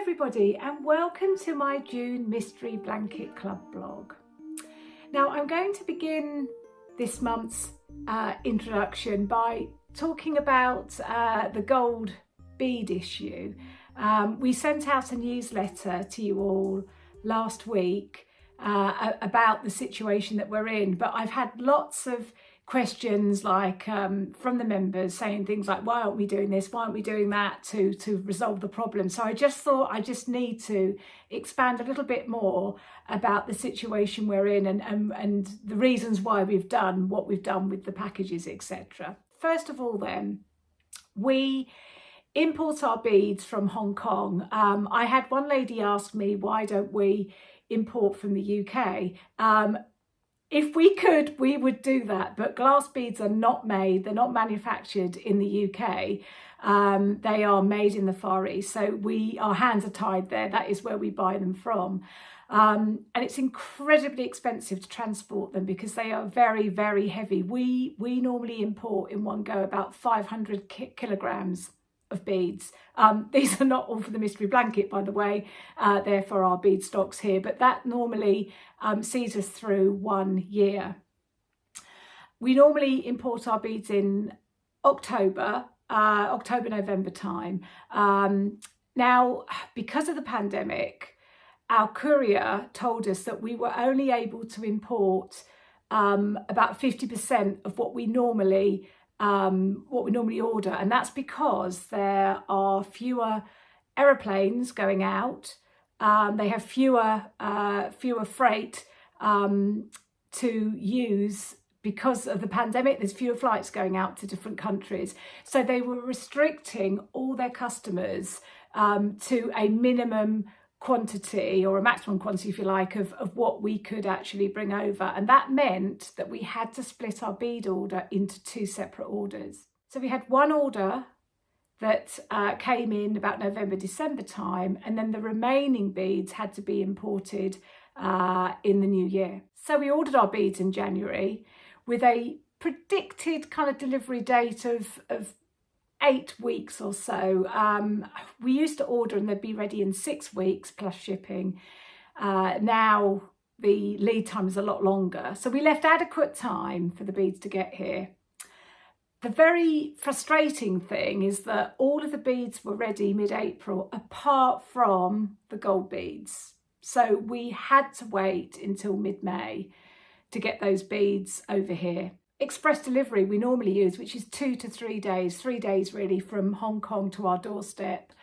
everybody, and welcome to my June Mystery Blanket Club blog. Now I'm going to begin this month's introduction by talking about the gold bead issue. We sent out a newsletter to you all last week about the situation that we're in, but I've had lots of questions like from the members saying things like, why aren't we doing this, why aren't we doing that to resolve the problem. So I just thought I just need to expand a little bit more about the situation we're in and the reasons why we've done what we've done with the packages, etc. First of all then, we import our beads from Hong Kong. I had one lady ask me, why don't we import from the UK? If we could, we would do that, but glass beads are not made, they're not manufactured in the UK. They are made in the Far East, so our hands are tied there. That is where we buy them from. And it's incredibly expensive to transport them because they are very, very heavy. We normally import in one go about 500 kilograms of beads. These are not all for the mystery blanket, by the way, they're for our bead stocks here, but that normally sees us through 1 year. We normally import our beads in October, November time. Now, because of the pandemic, our courier told us that we were only able to import about 50% of what we normally order, and that's because there are fewer aeroplanes going out. They have fewer freight to use because of the pandemic. There's fewer flights going out to different countries, so they were restricting all their customers to a minimum quantity, or a maximum quantity if you like, of what we could actually bring over, and that meant that we had to split our bead order into 2 separate orders. So we had one order that came in about November, December time, and then the remaining beads had to be imported in the new year. So we ordered our beads in January with a predicted kind of delivery date of 8 weeks or so. We used to order and they'd be ready in 6 weeks plus shipping. Now the lead time is a lot longer. So we left adequate time for the beads to get here. The very frustrating thing is that all of the beads were ready mid-April apart from the gold beads. So we had to wait until mid-May to get those beads over here. Express delivery we normally use, which is 2 to 3 days, 3 days really, from Hong Kong to our doorstep.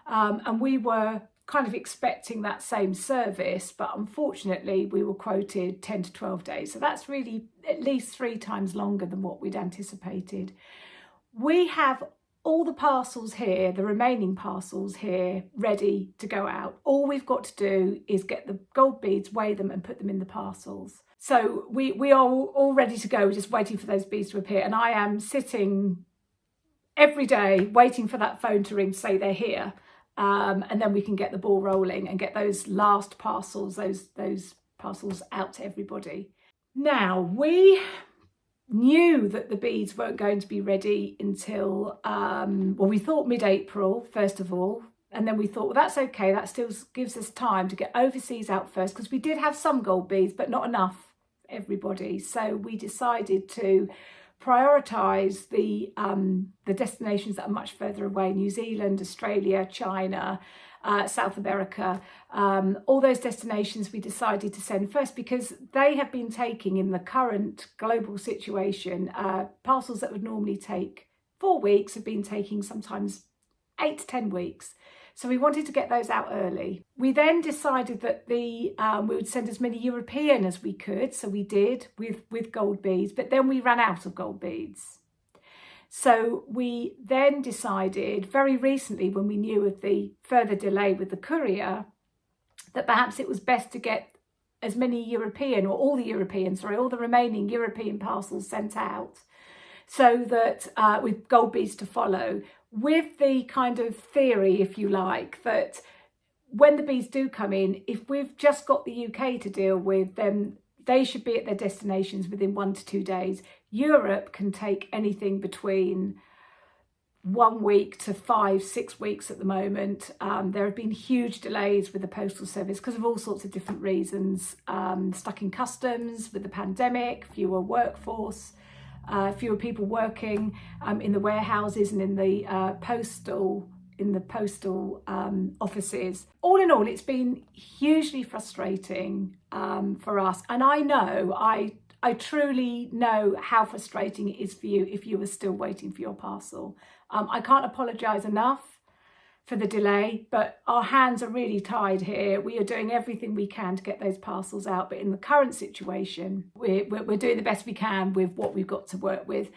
And we were kind of expecting that same service, but unfortunately we were quoted 10 to 12 days. So that's really at least 3 times longer than what we'd anticipated. We have all the parcels here, the remaining parcels here, ready to go out. All we've got to do is get the gold beads, weigh them and put them in the parcels. So we are all ready to go. We're just waiting for those beads to appear. And I am sitting every day waiting for that phone to ring to say they're here. And then we can get the ball rolling and get those last parcels, those parcels out to everybody. Now, we knew that the beads weren't going to be ready until, well, we thought mid-April, first of all. And then we thought, well, that's okay. That still gives us time to get overseas out first, because we did have some gold beads, but not enough for everybody. So we decided to prioritise the destinations that are much further away: New Zealand, Australia, China, South America. All those destinations we decided to send first because they have been taking, in the current global situation, parcels that would normally take 4 weeks have been taking sometimes 8 to 10 weeks. So we wanted to get those out early. We then decided that we would send as many European as we could. So we did with gold beads, but then we ran out of gold beads. So we then decided very recently, when we knew of the further delay with the courier, that perhaps it was best to get as many European, or all the remaining European parcels sent out, so that with gold beads to follow, with the kind of theory, if you like, that when the beads do come in, if we've just got the UK to deal with, then they should be at their destinations within 1 to 2 days. Europe can take anything between 1 week to 5-6 weeks at the moment. There have been huge delays with the postal service because of all sorts of different reasons. Stuck in customs with the pandemic, fewer workforce, fewer people working in the warehouses and in the postal offices. All in all, it's been hugely frustrating for us, and I know I truly know how frustrating it is for you if you are still waiting for your parcel. I can't apologise enough for the delay, but our hands are really tied here. We are doing everything we can to get those parcels out, but in the current situation, we're doing the best we can with what we've got to work with.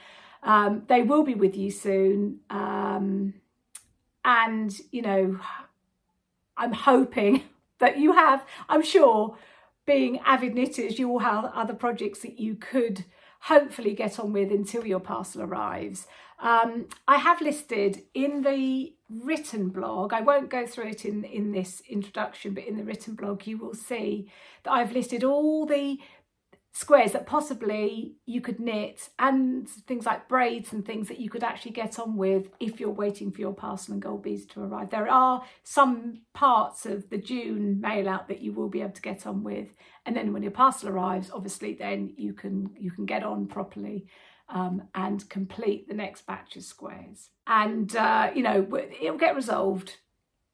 They will be with you soon, and you know, I'm hoping that you have, I'm sure, being avid knitters, you all have other projects that you could hopefully get on with until your parcel arrives. I have listed in the written blog, I won't go through it in this introduction, but in the written blog you will see that I've listed all the squares that possibly you could knit, and things like braids and things that you could actually get on with if you're waiting for your parcel and gold beads to arrive. There are some parts of the June mail out that you will be able to get on with, and then when your parcel arrives, obviously then you can get on properly and complete the next batch of squares. And you know, it'll get resolved.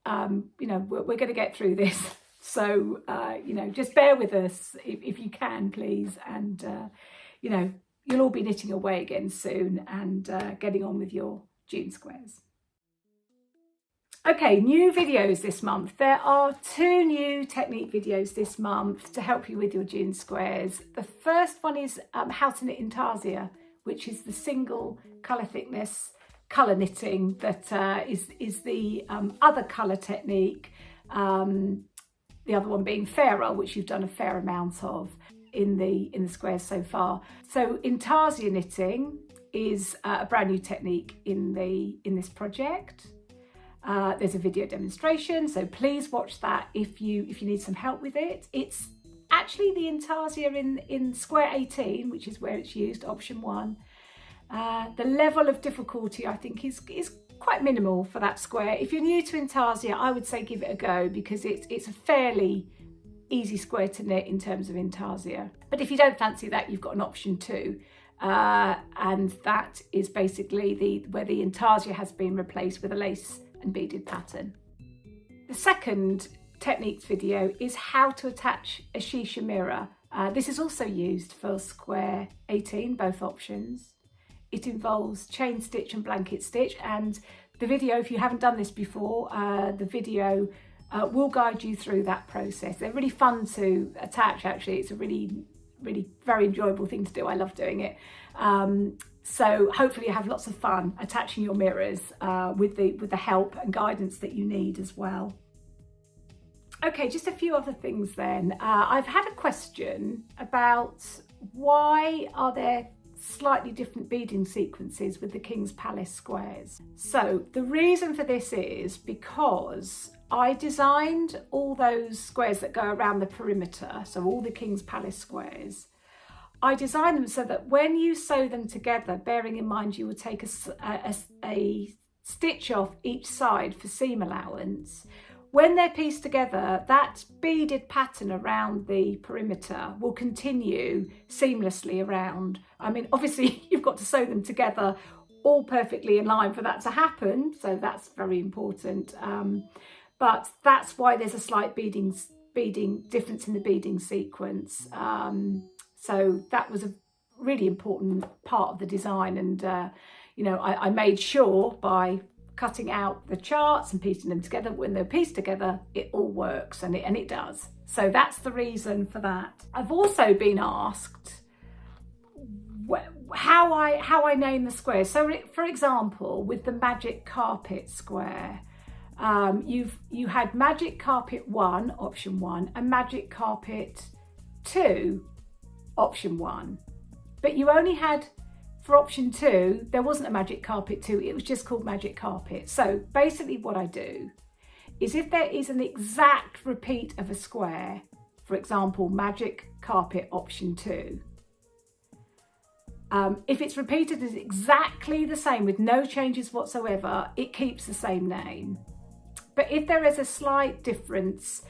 You know, we're going to get through this. So, you know, just bear with us if you can, please. And, you know, you'll all be knitting away again soon and getting on with your June squares. Okay, new videos this month. There are 2 new technique videos this month to help you with your June squares. The first one is how to knit intarsia, which is the single colour thickness colour knitting that is the other colour technique. The other one being fairer, which you've done a fair amount of in the squares so far. So intarsia knitting is a brand new technique in this project. There's a video demonstration, so please watch that if you need some help with it. It's actually the intarsia in square 18, which is where it's used, option 1. The level of difficulty I think is quite minimal for that square. If you're new to intarsia, I would say give it a go because it's a fairly easy square to knit in terms of intarsia. But if you don't fancy that, you've got an option 2, and that is basically where the intarsia has been replaced with a lace and beaded pattern. The second techniques video is how to attach a shisha mirror. This is also used for square 18, both options. It involves chain stitch and blanket stitch, and the video, if you haven't done this before, the video will guide you through that process. They're really fun to attach, actually. It's a really very enjoyable thing to do. I love doing it. So hopefully you have lots of fun attaching your mirrors with the help and guidance that you need as well. Okay, just a few other things then. I've had a question about why are there slightly different beading sequences with the King's Palace squares. So the reason for this is because I designed all those squares that go around the perimeter, so all the King's Palace squares. I designed them so that when you sew them together, bearing in mind you would take a stitch off each side for seam allowance, when they're pieced together, that beaded pattern around the perimeter will continue seamlessly around. I mean, obviously you've got to sew them together all perfectly in line for that to happen, so that's very important. But that's why there's a slight beading difference in the beading sequence. So that was a really important part of the design, and you know, I made sure by cutting out the charts and piecing them together, when they're pieced together, it all works, and it does. So that's the reason for that. I've also been asked how I name the squares. So for example, with the Magic Carpet square, you had Magic Carpet 1, option 1, and Magic Carpet 2, option 1. But you only had, for option 2, there wasn't a Magic Carpet 2, it was just called Magic Carpet. So basically what I do is if there is an exact repeat of a square, for example, Magic Carpet option 2, If it's repeated as exactly the same with no changes whatsoever, it keeps the same name. But if there is a slight difference,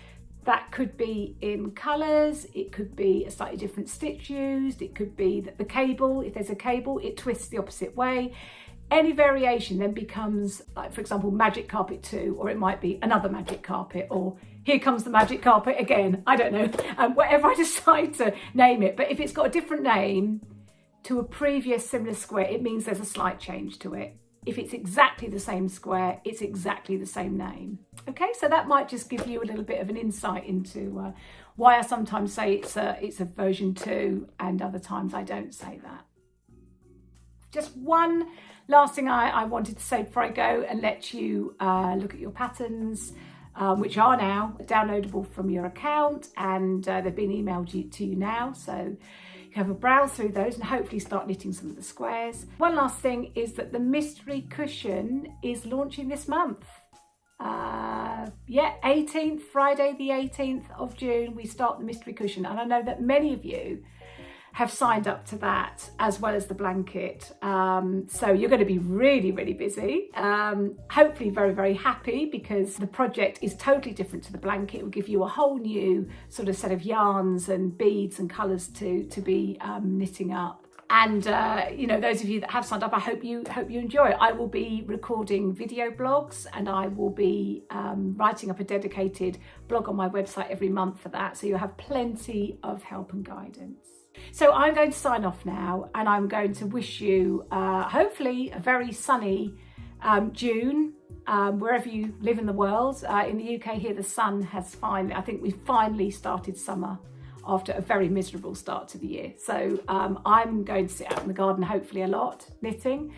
that could be in colours, it could be a slightly different stitch used, it could be that the cable, if there's a cable, it twists the opposite way. Any variation then becomes, like for example, Magic Carpet 2, or it might be another Magic Carpet, or Here Comes the Magic Carpet again. I don't know, whatever I decide to name it. But if it's got a different name to a previous similar square, it means there's a slight change to it. If it's exactly the same square, it's exactly the same name. Okay, so that might just give you a little bit of an insight into why I sometimes say it's a version 2 and other times I don't say that. Just one last thing I wanted to say before I go and let you look at your patterns, which are now downloadable from your account, and they've been emailed to you now. So you can have a browse through those and hopefully start knitting some of the squares. One last thing is that the mystery cushion is launching this month. 18th, Friday the 18th of June, we start the mystery cushion. And I know that many of you have signed up to that as well as the blanket. So you're going to be really, really busy. Hopefully very, very happy, because the project is totally different to the blanket. It will give you a whole new sort of set of yarns and beads and colours to be knitting up. And you know, those of you that have signed up, I hope you enjoy it. I will be recording video blogs, and I will be writing up a dedicated blog on my website every month for that. So you'll have plenty of help and guidance. So I'm going to sign off now, and I'm going to wish you hopefully a very sunny June, wherever you live in the world. In the UK here, the sun has finally, I think we've finally started summer after a very miserable start to the year. So I'm going to sit out in the garden hopefully a lot, knitting.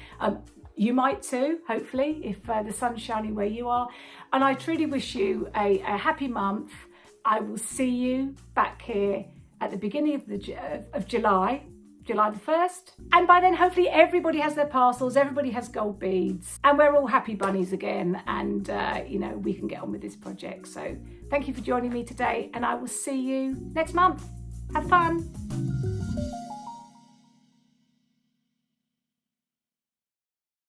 You might too, hopefully, if the sun's shining where you are. And I truly wish you a happy month. I will see you back here at the beginning of July the 1st. And by then, hopefully everybody has their parcels, everybody has gold beads, and we're all happy bunnies again. And, you know, we can get on with this project. So thank you for joining me today, and I will see you next month. Have fun.